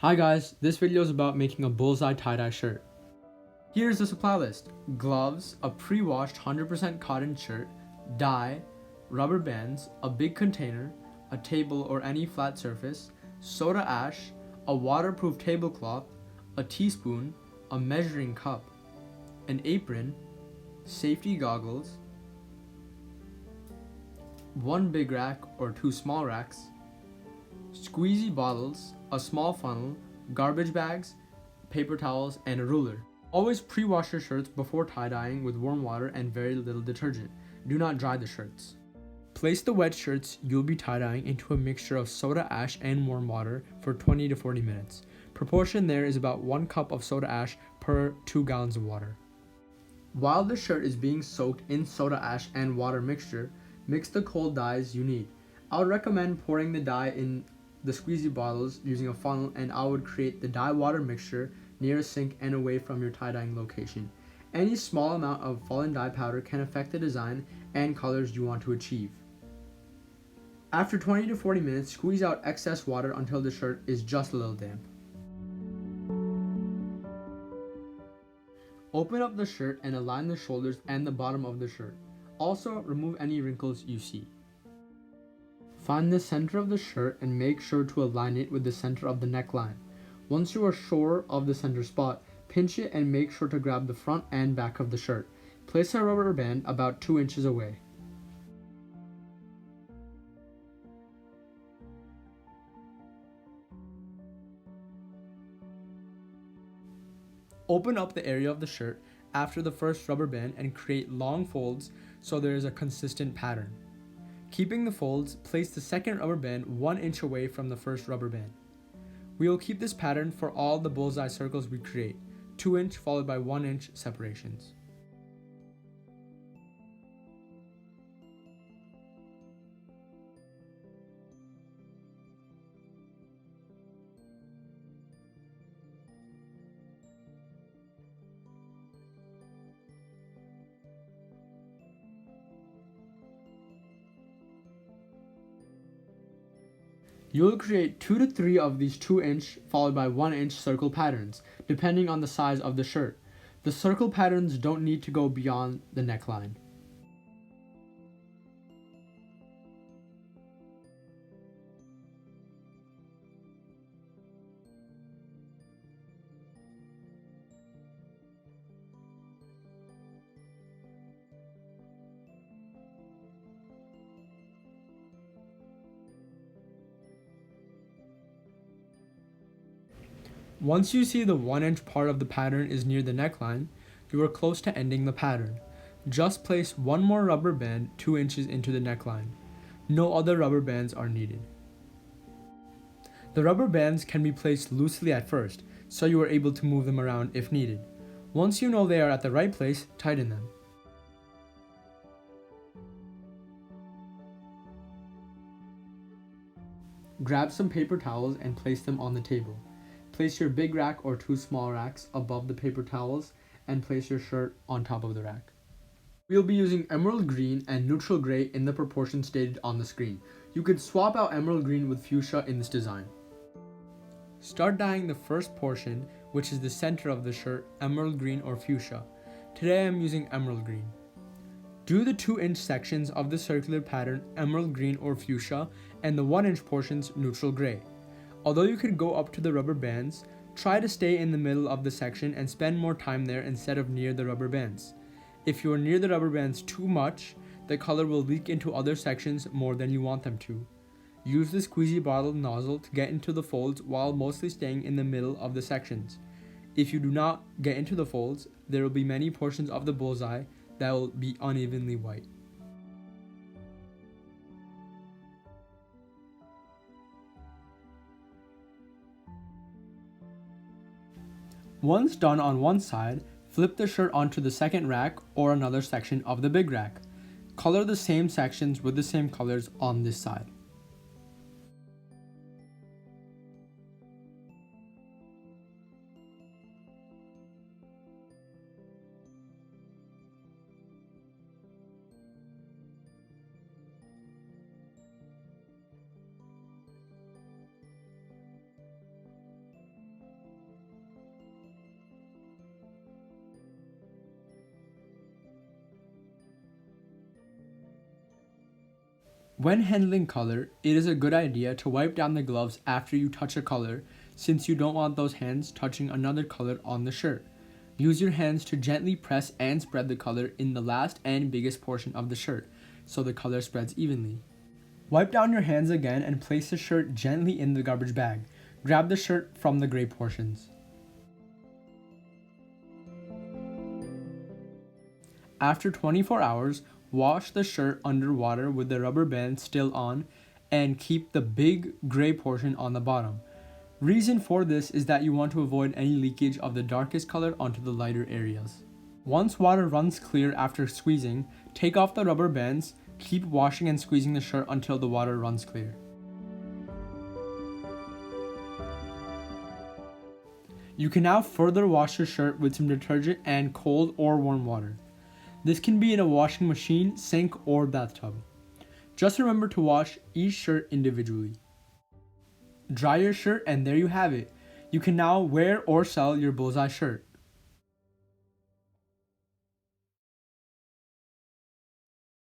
Hi guys, this video is about making a bullseye tie-dye shirt. Here's the supply list. Gloves, a pre-washed 100% cotton shirt, dye, rubber bands, a big container, a table or any flat surface, soda ash, a waterproof tablecloth, a teaspoon, a measuring cup, an apron, safety goggles, one big rack or two small racks, squeezy bottles, a small funnel, garbage bags, paper towels, and a ruler. Always pre-wash your shirts before tie-dyeing with warm water and very little detergent. Do not dry the shirts. Place the wet shirts you'll be tie-dyeing into a mixture of soda ash and warm water for 20 to 40 minutes. Proportion there is about 1 cup of soda ash per 2 gallons of water. While the shirt is being soaked in soda ash and water mixture, mix the cold dyes you need. I would recommend pouring the dye in the squeezy bottles using a funnel, and I would create the dye water mixture near a sink and away from your tie-dyeing location. Any small amount of fallen dye powder can affect the design and colors you want to achieve. After 20 to 40 minutes, squeeze out excess water until the shirt is just a little damp. Open up the shirt and align the shoulders and the bottom of the shirt. Also, remove any wrinkles you see. Find the center of the shirt and make sure to align it with the center of the neckline. Once you are sure of the center spot, pinch it and make sure to grab the front and back of the shirt. Place a rubber band about 2 inches away. Open up the area of the shirt after the first rubber band and create long folds so there is a consistent pattern. Keeping the folds, place the second rubber band 1 inch away from the first rubber band. We will keep this pattern for all the bullseye circles we create, 2 inch followed by 1 inch separations. You will create 2 to 3 of these 2 inch followed by 1 inch circle patterns, depending on the size of the shirt. The circle patterns don't need to go beyond the neckline. Once you see the 1 inch part of the pattern is near the neckline, you are close to ending the pattern. Just place one more rubber band 2 inches into the neckline. No other rubber bands are needed. The rubber bands can be placed loosely at first, so you are able to move them around if needed. Once you know they are at the right place, tighten them. Grab some paper towels and place them on the table. Place your big rack or 2 small racks above the paper towels and place your shirt on top of the rack. We'll be using emerald green and neutral gray in the proportions stated on the screen. You could swap out emerald green with fuchsia in this design. Start dyeing the first portion, which is the center of the shirt, emerald green or fuchsia. Today I'm using emerald green. Do the 2 inch sections of the circular pattern emerald green or fuchsia and the 1 inch portions neutral gray. Although you could go up to the rubber bands, try to stay in the middle of the section and spend more time there instead of near the rubber bands. If you are near the rubber bands too much, the color will leak into other sections more than you want them to. Use the squeezy bottle nozzle to get into the folds while mostly staying in the middle of the sections. If you do not get into the folds, there will be many portions of the bullseye that will be unevenly white. Once done on one side, flip the shirt onto the second rack or another section of the big rack. Color the same sections with the same colors on this side. When handling color, it is a good idea to wipe down the gloves after you touch a color, since you don't want those hands touching another color on the shirt. Use your hands to gently press and spread the color in the last and biggest portion of the shirt, so the color spreads evenly. Wipe down your hands again and place the shirt gently in the garbage bag. Grab the shirt from the gray portions. After 24 hours, wash the shirt under water with the rubber band still on and keep the big gray portion on the bottom. Reason for this is that you want to avoid any leakage of the darkest color onto the lighter areas. Once water runs clear after squeezing, take off the rubber bands. Keep washing and squeezing the shirt until the water runs clear. You can now further wash your shirt with some detergent and cold or warm water. This can be in a washing machine, sink, or bathtub. Just remember to wash each shirt individually. Dry your shirt and there you have it. You can now wear or sell your Bullseye shirt.